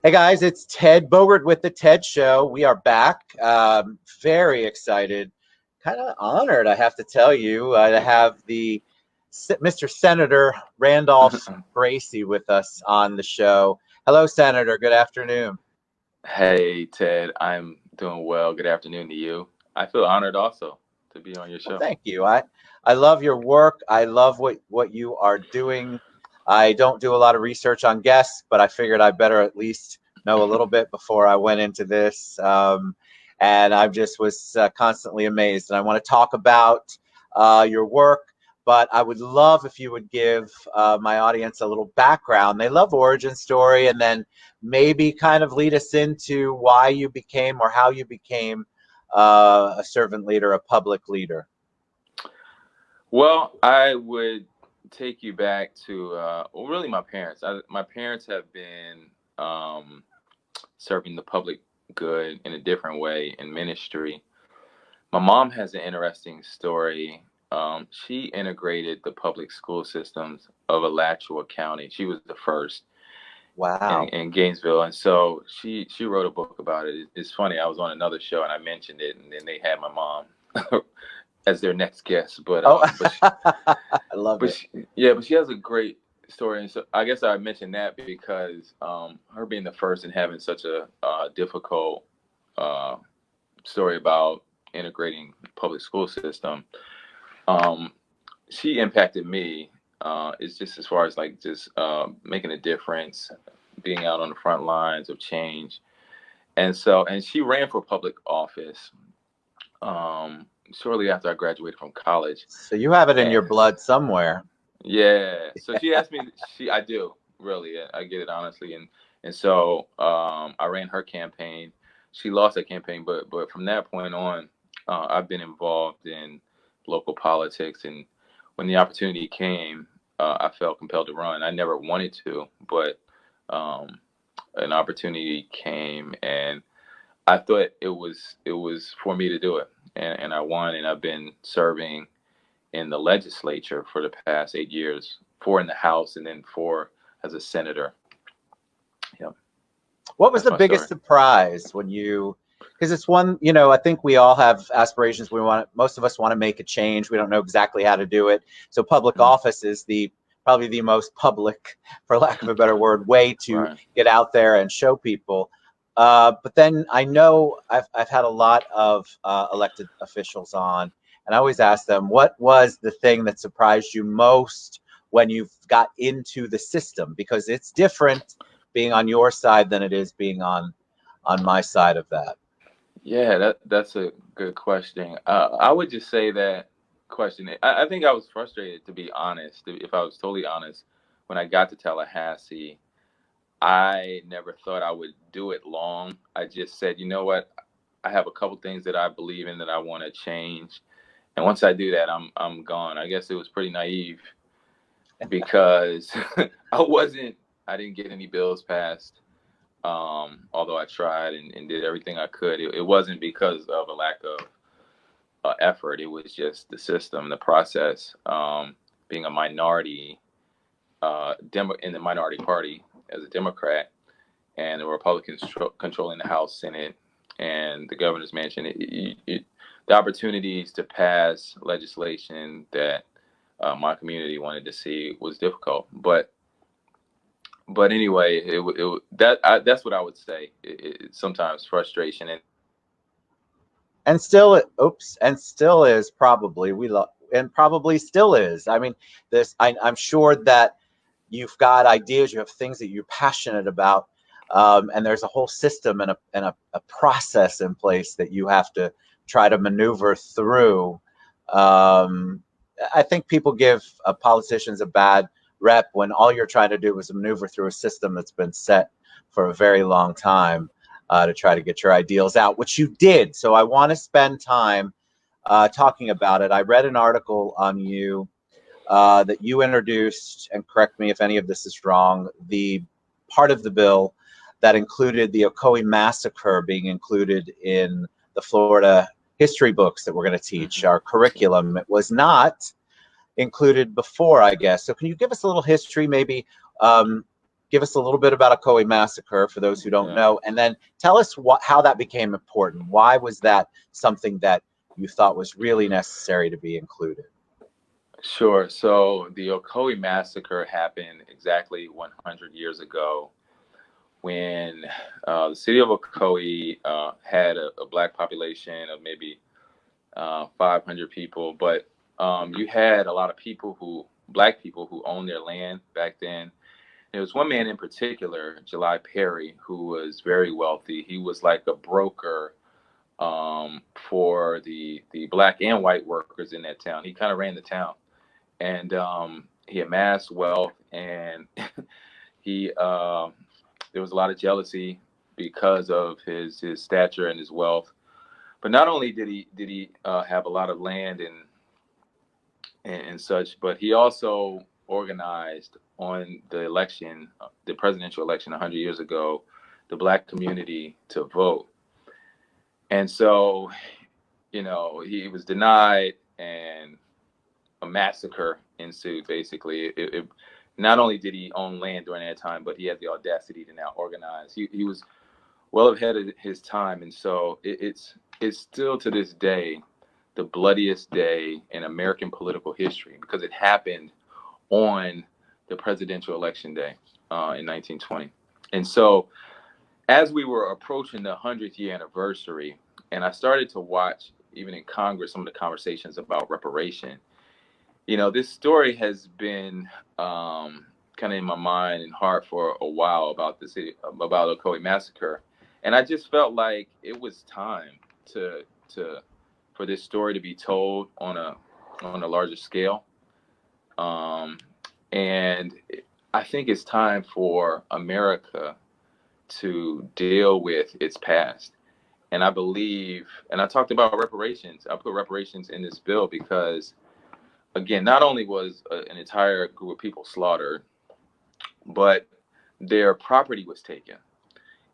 Hey guys, it's Ted Bogert with the Ted Show. We are back. Very excited, kind of honored, I have to tell you, to have the Mr. Senator Randolph Bracy with us on the show. Hello, Senator. Good afternoon. Hey, Ted, I'm doing well. Good afternoon to you. I feel honored also to be on your Well, show. thank you. I love your work. I love what you are doing. I don't do a lot of research on guests, but I figured I better at least know a little bit before I went into this. And I just was constantly amazed. And I want to talk about your work, but I would love if you would give my audience a little background. They love origin story, and then maybe kind of lead us into why you became or how you became a servant leader, a public leader. Well, I would take you back to, really my parents. My parents have been serving the public good in a different way in ministry. My mom has an interesting story. She integrated the public school systems of Alachua County. She was the first Wow. in Gainesville, and so she wrote a book about it. It's funny. I was on another show and I mentioned it, and then they had my mom as their next guest. But Oh, but she, I love but it. she, yeah, but she has a great story, and so I guess I mentioned that because her being the first and having such a difficult uh, story about integrating public school system, um, she impacted me. It's just as far as like just making a difference, being out on the front lines of change. And she ran for public office shortly after I graduated from college. So you have it in And your blood somewhere. yeah, so she asked me, I do really, I get it honestly. And so I ran her campaign. She lost that campaign, but from that point on, I've been involved in local politics. And when the opportunity came, I felt compelled to run. I never wanted to, but um, an opportunity came, and I thought it was for me to do it, and I won, and I've been serving in the legislature for the past 8 years, four in the House, and then four as a senator. Yeah, What was that's the my biggest story. surprise when you, because it's one, I think we all have aspirations. Most of us want to make a change. We don't know exactly how to do it. So public Mhm. office is probably the most public, for lack of a better word, way to Right. get out there and show people. But then I know I've had a lot of elected officials on, and I always ask them, what was the thing that surprised you most when you got into the system? Because it's different being on your side than it is being on my side of that. Yeah, that's a good question. I would just say that question. I think I was frustrated, to be honest. If I was totally honest, when I got to Tallahassee, I never thought I would do it long. I just said, you know what? I have a couple things that I believe in that I want to change, and once I do that, I'm gone. I guess it was pretty naive because I didn't get any bills passed. Although I tried and did everything I could, it wasn't because of a lack of effort. It was just the system, the process. Being a minority, in the minority party as a Democrat, and the Republicans controlling the House, Senate, and the governor's mansion. The opportunities to pass legislation that my community wanted to see was difficult. But anyway, that's what I would say. Sometimes frustration and And still, oops, and still is probably we love, and probably still is. I mean, I'm sure that you've got ideas, you have things that you're passionate about, and there's a whole system and a process in place that you have to try to maneuver through. Um, I think people give politicians a bad rep when all you're trying to do is maneuver through a system that's been set for a very long time to try to get your ideals out, which you did. So I want to spend time talking about it. I read an article on you that you introduced, and correct me if any of this is wrong, the part of the bill that included the Ocoee Massacre being included in the Florida history books that we're going to teach, Mhm. our curriculum. It was not included before, I guess. So can you give us a little history, maybe, um, give us a little bit about Ocoee Massacre for those who don't Yeah. know, and then tell us how that became important. Why was that something that you thought was really necessary to be included? Sure. So the Ocoee Massacre happened exactly 100 years ago when the city of Ocoee had a black population of maybe 500 people, but you had a lot of black people who owned their land back then. There was one man in particular, July Perry, who was very wealthy. He was like a broker for the black and white workers in that town. He kind of ran the town, and he amassed wealth, and he there was a lot of jealousy because of his stature and his wealth. But not only did he have a lot of land and such, but he also organized on the election, the presidential election 100 years ago, the black community to vote. And so, he was denied, and a massacre ensued. Basically, not only did he own land during that time, but he had the audacity to now organize. He was well ahead of his time, and so it's still to this day the bloodiest day in American political history because it happened on the presidential election day in 1920. And so, as we were approaching the 100th year anniversary, and I started to watch, even in Congress, some of the conversations about reparation. This story has been kind of in my mind and heart for a while about about the Ocoee Massacre, and I just felt like it was time to for this story to be told on a larger scale, and I think it's time for America to deal with its past. And I believe, and I talked about reparations. I put reparations in this bill because, again, not only was an entire group of people slaughtered, but their property was taken,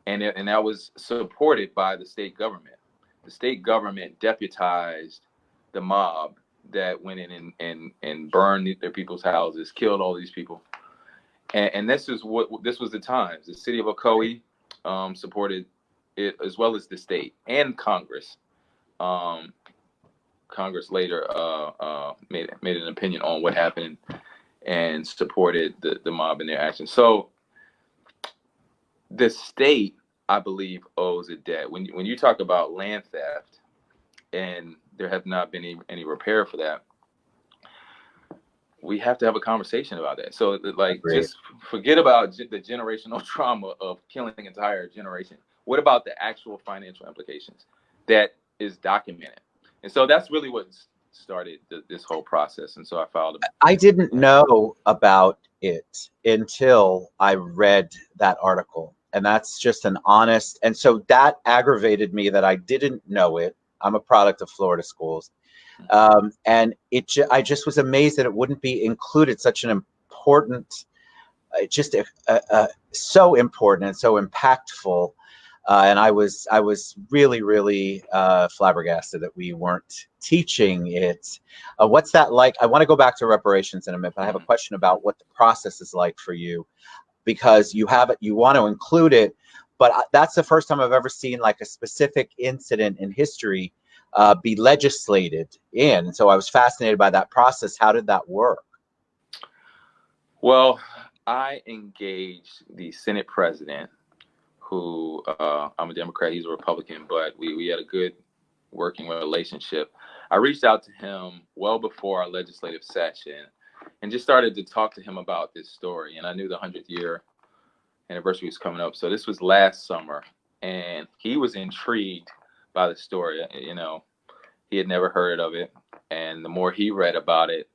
and that was supported by the state government. The state government deputized the mob that went in and burned their people's houses, killed all these people, and this was the times. The city of Ocoee supported it, as well as the state and Congress. Congress later made an opinion on what happened and supported the mob in their actions. So the state, I believe, owes a debt. When you talk about land theft and there have not been any repair for that, we have to have a conversation about that. So, like, Agreed. just forget about the generational trauma of killing an entire generation. What about the actual financial implications? That is documented. And so that's really what started this whole process. And so I filed I didn't know about it until I read that article. And that's just an honest. And so that aggravated me that I didn't know it. I'm a product of Florida schools. And I just was amazed that it wouldn't be included. Such an important, just so important and so impactful. And I was really, really flabbergasted that we weren't teaching it. What's that like? I want to go back to reparations in a minute, but I have a question about what the process is like for you, because you want to include it, but that's the first time I've ever seen like a specific incident in history be legislated in. So I was fascinated by that process. How did that work? Well, I engaged the Senate president, who I'm a Democrat, he's a Republican, but we had a good working relationship. I reached out to him well before our legislative session and just started to talk to him about this story. And I knew the 100th year anniversary was coming up. So this was last summer, and he was intrigued by the story. He had never heard of it. And the more he read about it,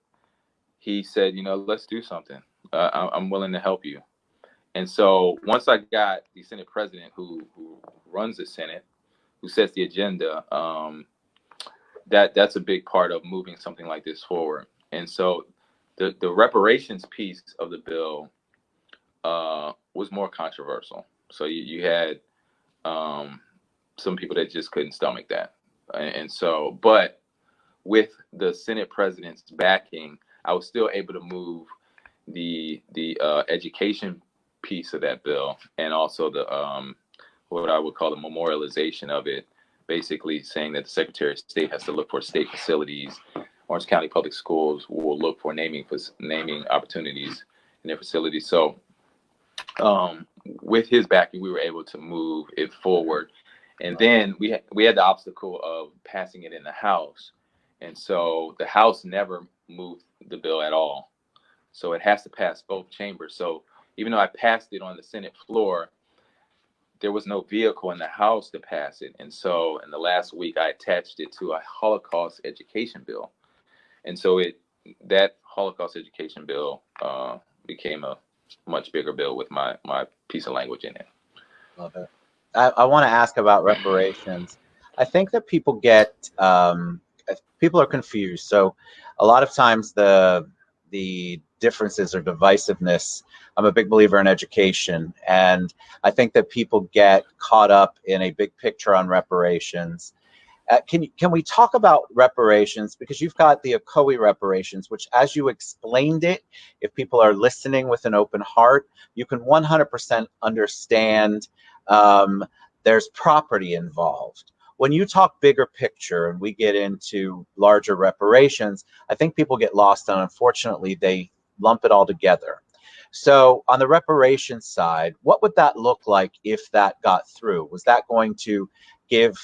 he said, let's do something. I'm willing to help you. And so once I got the Senate president who runs the Senate, who sets the agenda, that's a big part of moving something like this forward. And so the reparations piece of the bill was more controversial. So you had some people that just couldn't stomach that. And so, but with the Senate president's backing, I was still able to move the education piece of that bill, and also the what I would call the memorialization of it, basically saying that the Secretary of State has to look for state facilities. Orange County Public Schools will look for naming opportunities in their facilities. So with his backing, we were able to move it forward. And then we had the obstacle of passing it in the House. And so the House never moved the bill at all. So it has to pass both chambers. So even though I passed it on the Senate floor, there was no vehicle in the House to pass it. And so in the last week, I attached it to a Holocaust education bill. And so that Holocaust education bill became a much bigger bill with my piece of language in it. Love it. I want to ask about reparations. I think that people are confused. So a lot of times the differences or divisiveness. I'm a big believer in education, and I think that people get caught up in a big picture on reparations. Can we talk about reparations? Because you've got the Ocoee reparations, which, as you explained it, if people are listening with an open heart, you can 100% understand there's property involved. When you talk bigger picture and we get into larger reparations, I think people get lost, and unfortunately, they lump it all together. So on the reparations side, what would that look like if that got through? Was that going to give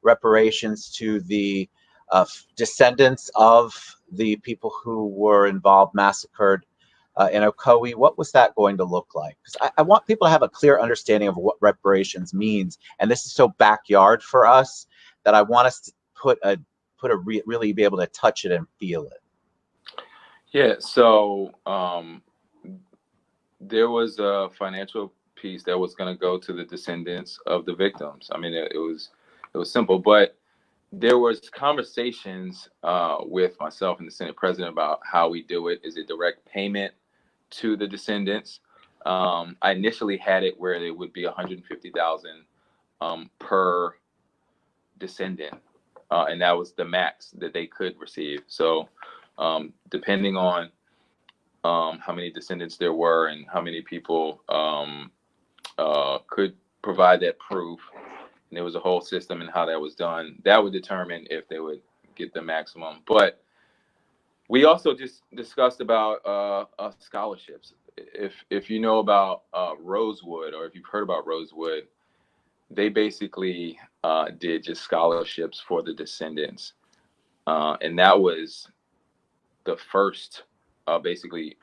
reparations to the descendants of the people who were involved, massacred in Ocoee? What was that going to look like? Because I want people to have a clear understanding of what reparations means, and this is so backyard for us that I want us to really be able to touch it and feel it. Yeah. So there was a financial piece that was going to go to the descendants of the victims. I mean, it was simple, but there was conversations with myself and the Senate president about how we do it. Is it direct payment to the descendants? I initially had it where it would be $150,000 per descendant, and that was the max that they could receive. So, depending on how many descendants there were and how many people could provide that proof, and there was a whole system and how that was done, that would determine if they would get the maximum. But we also just discussed about scholarships. If you know about Rosewood, or if you've heard about Rosewood, they basically did just scholarships for the descendants, and that was the first basically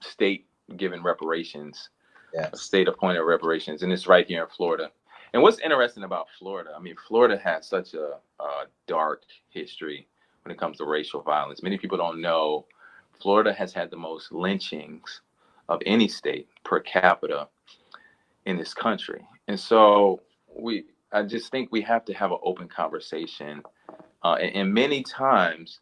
state given reparations, Yes. state appointed reparations, and it's right here in Florida. And what's interesting about Florida, I mean, Florida has such a dark history when it comes to racial violence. Many people don't know Florida has had the most lynchings of any state per capita in this country. And so I just think we have to have an open conversation. And many times,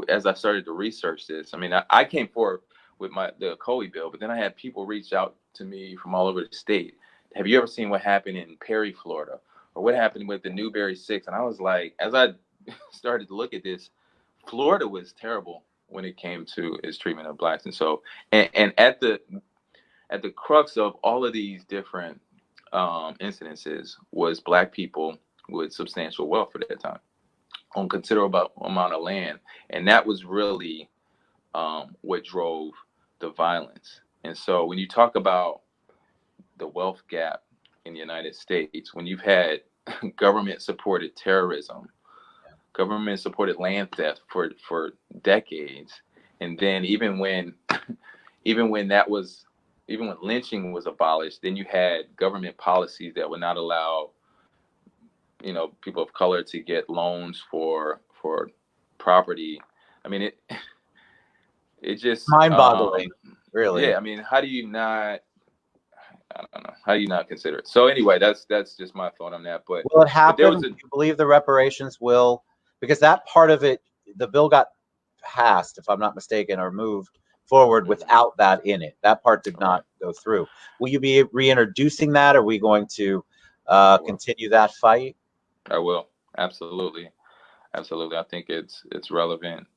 as I started to research this, I mean, I came forward with the Ocoee bill, but then I had people reach out to me from all over the state. Have you ever seen what happened in Perry, Florida, or what happened with the Newberry Six? And I was like, as I started to look at this, Florida was terrible when it came to its treatment of blacks. And so, and at the crux of all of these different incidences was black people with substantial wealth for that time on considerable amount of land. And that was really what drove the violence. And so when you talk about the wealth gap in the United States, when you've had government supported terrorism, government supported land theft for decades, and then even when lynching was abolished, then you had government policies that would not allow people of color to get loans for property. I mean, it just Mind-boggling, really. Yeah, I mean, how do you not? I don't know. How do you not consider it? So anyway, that's just my thought on that. But will it happen? Do you believe the reparations will? Because that part of it, the bill got passed, if I'm not mistaken, or moved forward without that in it. That part did not go through. Will you be reintroducing that? Are we going to continue that fight? I will. Absolutely. Absolutely. I think it's relevant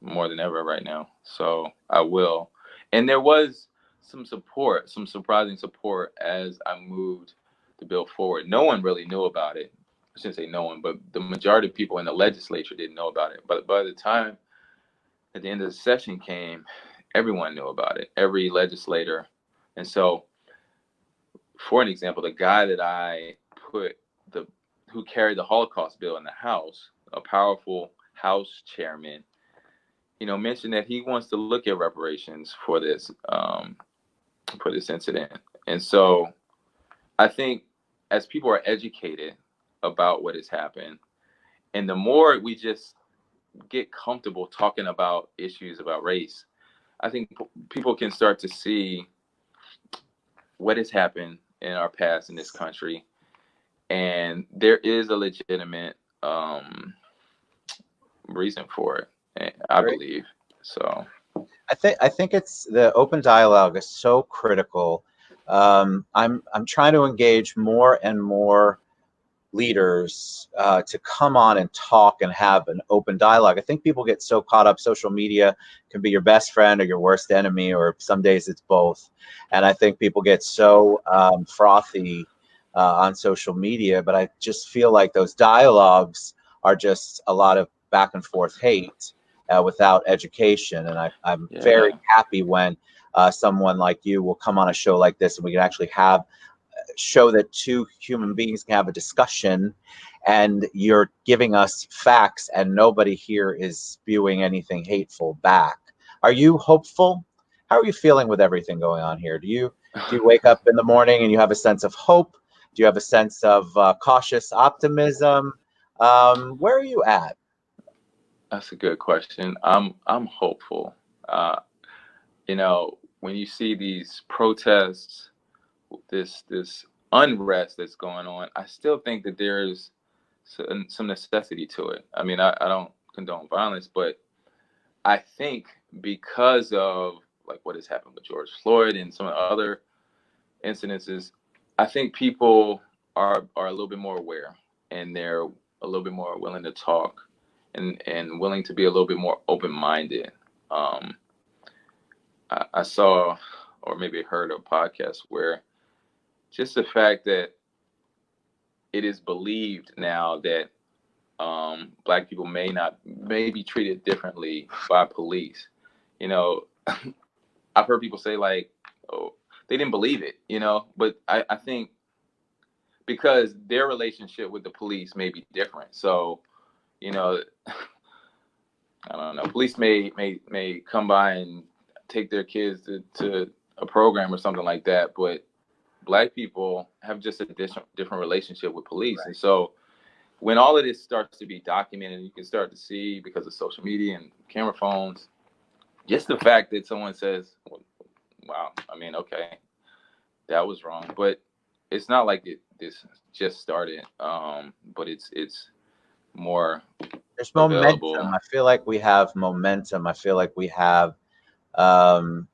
more than ever right now. So I will. And there was some support, some surprising support as I moved the bill forward. No one really knew about it. I shouldn't say no one, but the majority of people in the legislature didn't know about it. But by the time at the end of the session came, everyone knew about it, every legislator. And so, for an example, the guy that I put who carried the Holocaust bill in the House, a powerful House chairman, mentioned that he wants to look at reparations for this incident. And so I think as people are educated about what has happened, and the more we just get comfortable talking about issues about race, I think people can start to see what has happened in our past in this country. And there is a legitimate reason for it, I believe. So I think it's the open dialogue is so critical. I'm trying to engage more and more leaders to come on and talk and have an open dialogue. I think people get so caught up. Social media can be your best friend or your worst enemy, or some days it's both. And I think people get so frothy on social media, but I just feel like those dialogues are just a lot of back and forth hate without education. And I'm very happy when someone like you will come on a show like this and we can actually show that two human beings can have a discussion, and you're giving us facts and nobody here is spewing anything hateful back. Are you hopeful? How are you feeling with everything going on here? Do you wake up in the morning and you have a sense of hope? Do you have a sense of cautious optimism? Where are you at? That's a good question. I'm hopeful. When you see these protests, this unrest that's going on, I still think that there's some necessity to it. I mean, I don't condone violence, but I think because of like what has happened with George Floyd and some other incidences, I think people are a little bit more aware, and they're a little bit more willing to talk and willing to be a little bit more open-minded. I saw, or maybe heard a podcast where just the fact that it is believed now that Black people may be treated differently by police. I've heard people say like, oh, they didn't believe it, but I think because their relationship with the police may be different. So, I don't know, police may come by and take their kids to a program or something like that, but Black people have just a different relationship with police. Right. And so when all of this starts to be documented, you can start to see, because of social media and camera phones, just the fact that someone says, wow, I mean, okay, that was wrong. But it's not like this just started, but it's more There's available. momentum. I feel like we have momentum. I feel like we have, momentum.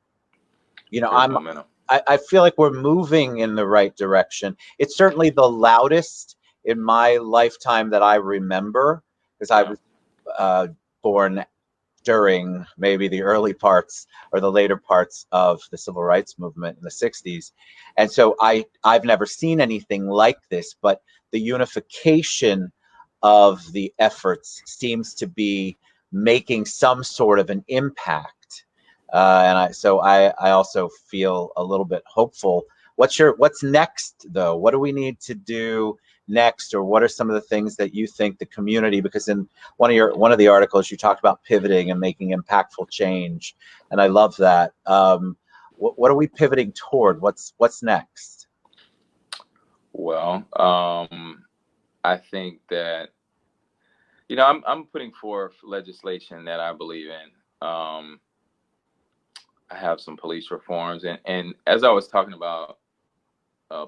I feel like we're moving in the right direction. It's certainly the loudest in my lifetime that I remember, because I was born during maybe the early parts or the later parts of the civil rights movement in the 60s. And so I've never seen anything like this, but the unification of the efforts seems to be making some sort of an impact. And I also feel a little bit hopeful. What's next though? What do we need to do next, or what are some of the things that you think the community, because in one of the articles you talked about pivoting and making impactful change, and I love that. What are we pivoting toward? What's next? Well, I think that I'm putting forth legislation that I believe in. I have some police reforms, and as I was talking about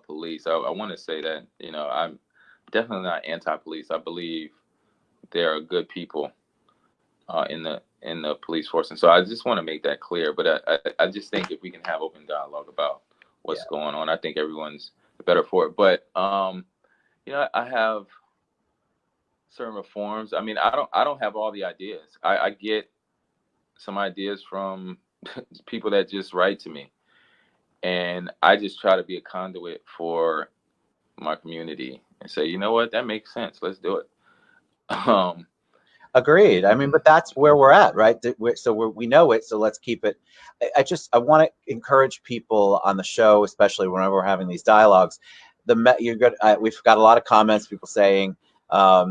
police, I want to say that I'm definitely not anti-police. I believe there are good people in the police force, and so I just want to make that clear. But I just think if we can have open dialogue about what's going on, I think everyone's better for it. But I have certain reforms. I mean, I don't have all the ideas. I get some ideas from people that just write to me, And I just try to be a conduit for my community and say, you know what, that makes sense. Let's do it. Um, Agreed. I mean, but that's where we're at, right? We know it, so let's keep it. I want to encourage people on the show, especially whenever we're having these dialogues. We've got a lot of comments, people saying,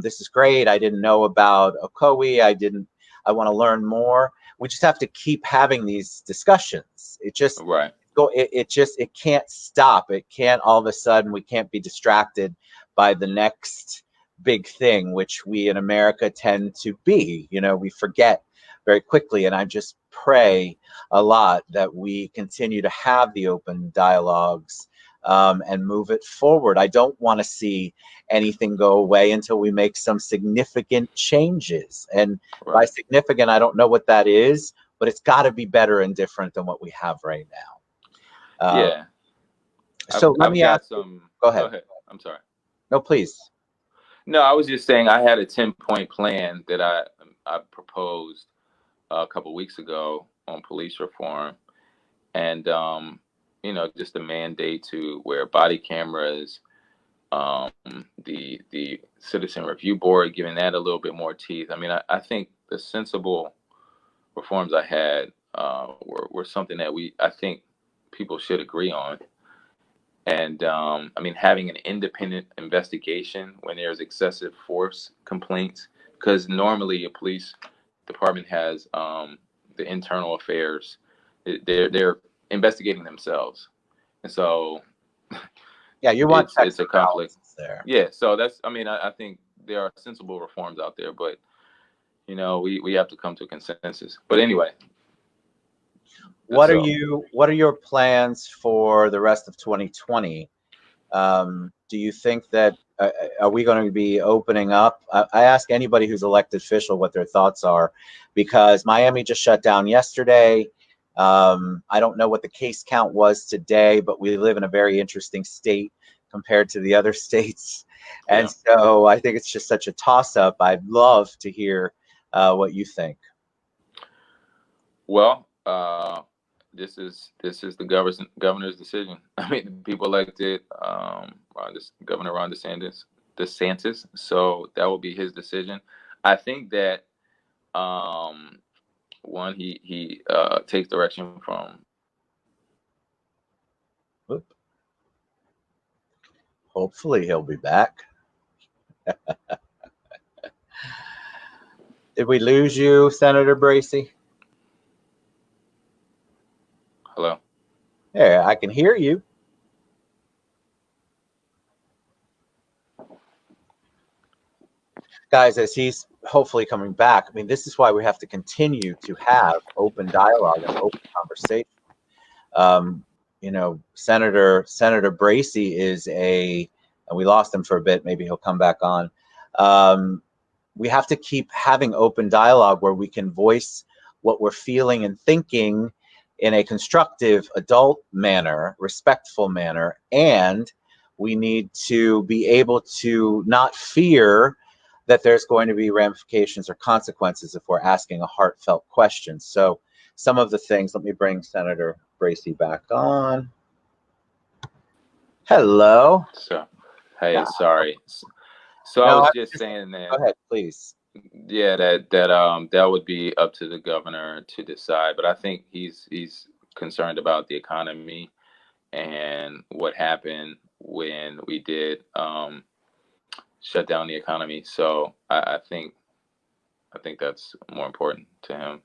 "This is great. I didn't know about Ocoee. I want to learn more." We just have to keep having these discussions. right. It can't stop. It can't all of a sudden. We can't be distracted by the next big thing, which we in America tend to be. We forget very quickly. And I just pray a lot that we continue to have the open dialogues, and move it forward. I don't want to see anything go away until we make some significant changes. And by Right. significant, I don't know what that is, but it's got to be better and different than what we have right now. Yeah. So let I've me ask got you, some. go Go ahead. ahead. I'm sorry. No, please. No, I was just saying I had a 10-point plan that I proposed a couple weeks ago on police reform, and just a mandate to wear body cameras, um, the citizen review board, giving that a little bit more teeth. I mean, I think the sensible reforms I had were something that I think people should agree on. And I mean, having an independent investigation when there's excessive force complaints, because normally a police department has the internal affairs. They're investigating themselves, and so Yeah, you want it's checks a and conflict. balances there. Yeah, so that's, I mean, I think there are sensible reforms out there, but we have to come to a consensus. But anyway, What are so your plans for the rest of 2020? Do you think that are we going to be opening up? I ask anybody who's elected official what their thoughts are, because Miami just shut down yesterday. I don't know what the case count was today, but we live in a very interesting state compared to the other states, and yeah. so I think it's just such a toss-up. I'd love to hear what you think. Well, this is the governor's decision. I mean, the people elected Governor Ron DeSantis, so that will be his decision. I think that one, he takes direction from. Oop. Hopefully, he'll be back. Did we lose you, Senator Bracy? Hello. Yeah, I can hear you. Guys, as he's hopefully coming back, I mean, this is why we have to continue to have open dialogue and open conversation. Um, Senator Bracy and we lost him for a bit. Maybe he'll come back on. We have to keep having open dialogue where we can voice what we're feeling and thinking in a constructive, adult manner, respectful manner, and we need to be able to not fear that there's going to be ramifications or consequences if we're asking a heartfelt question. So some of the things, let me bring Senator Bracy back on. Hello. So, hey, Yeah. sorry. So I No, was just saying go that, ahead, please. yeah, that would be up to the governor to decide. But I think he's concerned about the economy and what happened when we did shut down the economy. So I think that's more important to him.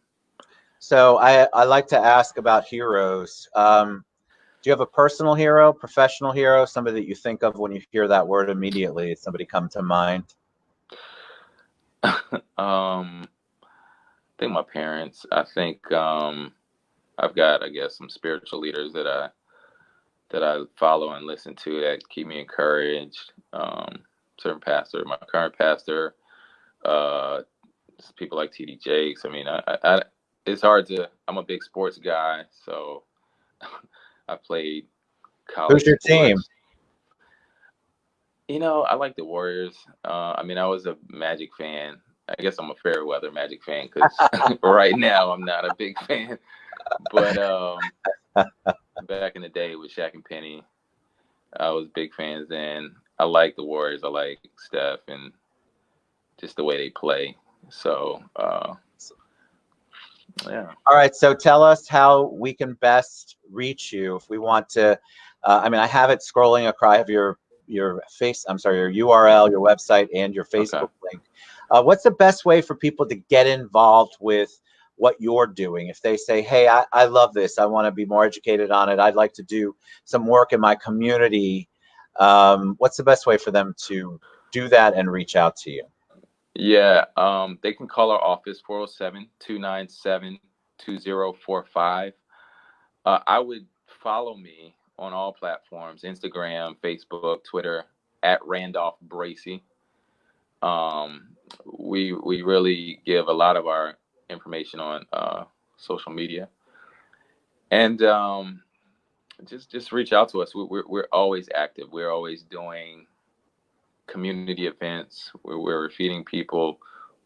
So I like to ask about heroes. Do you have a personal hero, professional hero, somebody that you think of when you hear that word immediately? Somebody come to mind? I think my parents. I think I've got, I guess, some spiritual leaders that I follow and listen to that keep me encouraged. Certain pastor, my current pastor, uh, people like TD Jakes. I mean, it's hard to. I'm a big sports guy, so I played Who's college your team? sports. I like the Warriors. I mean, I was a Magic fan. I guess I'm a fair weather Magic fan because right now I'm not a big fan. But back in the day with Shaq and Penny. I was big fans then. I like the Warriors. I like Steph and just the way they play. So, yeah. All right. So tell us how we can best reach you if we want to. I mean, I have it scrolling across. I have your your URL, your website, and your Okay. Facebook link. What's the best way for people to get involved with what you're doing? If they say, hey, I love this, I want to be more educated on it, I'd like to do some work in my community, what's the best way for them to do that and reach out to you? Yeah. They can call our office 407-297-2045. I would follow me on all platforms: Instagram, Facebook, Twitter, at Randolph Bracy. We really give a lot of our information on social media, and just reach out to us. We're always active. We're always doing community events. We're feeding people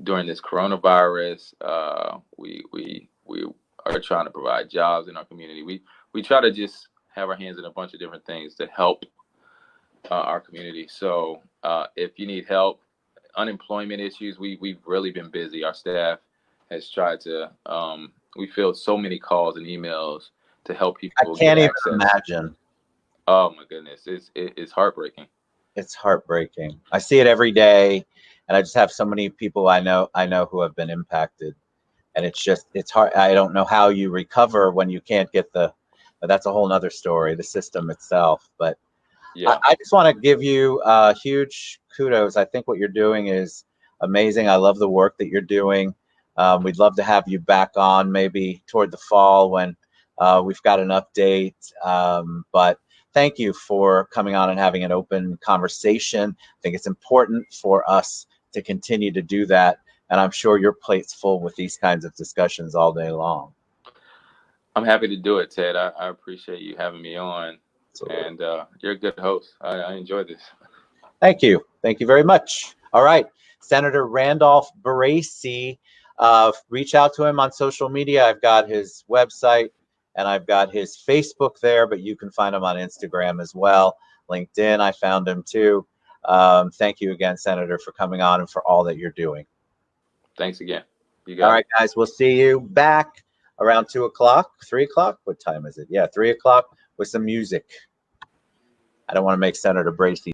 during this coronavirus. We are trying to provide jobs in our community. We try to just have our hands in a bunch of different things to help our community. So if you need help, unemployment issues, we've really been busy. Our staff has tried to. We filled so many calls and emails to help I people get can't even access. imagine. Oh my goodness, it's heartbreaking. It's heartbreaking. I see it every day, and I just have so many people I know who have been impacted, and it's hard. I don't know how you recover when you can't get the. But that's a whole nother story, the system itself. But Yeah. I just want to give you huge kudos. I think what you're doing is amazing. I love the work that you're doing. We'd love to have you back on maybe toward the fall when we've got an update. But thank you for coming on and having an open conversation. I think it's important for us to continue to do that. And I'm sure your plate's full with these kinds of discussions all day long. I'm happy to do it, Ted. I appreciate you having me on, Absolutely. and you're a good host. I enjoy this. Thank you. Thank you very much. All right. Senator Randolph Bracy, reach out to him on social media. I've got his website and I've got his Facebook there, but you can find him on Instagram as well. LinkedIn, I found him too. Thank you again, Senator, for coming on and for all that you're doing. Thanks again. You All got right, it. guys, we'll see you back around 2 o'clock, 3 o'clock. What time is it? Yeah, 3 o'clock with some music. I don't want to make Senator Bracy